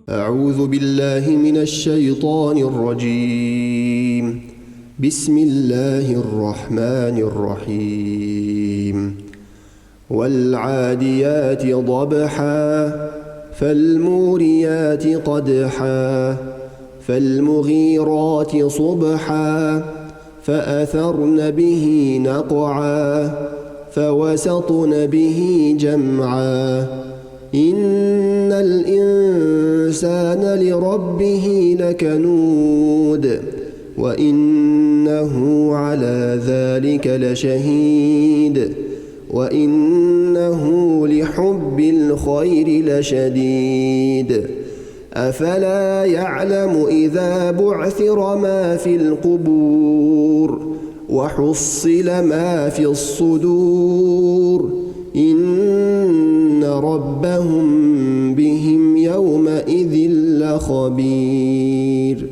أعوذ بالله من الشيطان الرجيم. بسم الله الرحمن الرحيم. والعاديات ضبحا فالموريات قدحا فالمغيرات صبحا فأثرن به نقعا فوسطن به جمعا إن الإنسان لربه لكنود وإنه على ذلك لشهيد وإنه لحب الخير لشديد أفلا يعلم إذا بعثر ما في القبور وحصل ما في الصدور إن ربهم بهم يومئذ لخبير.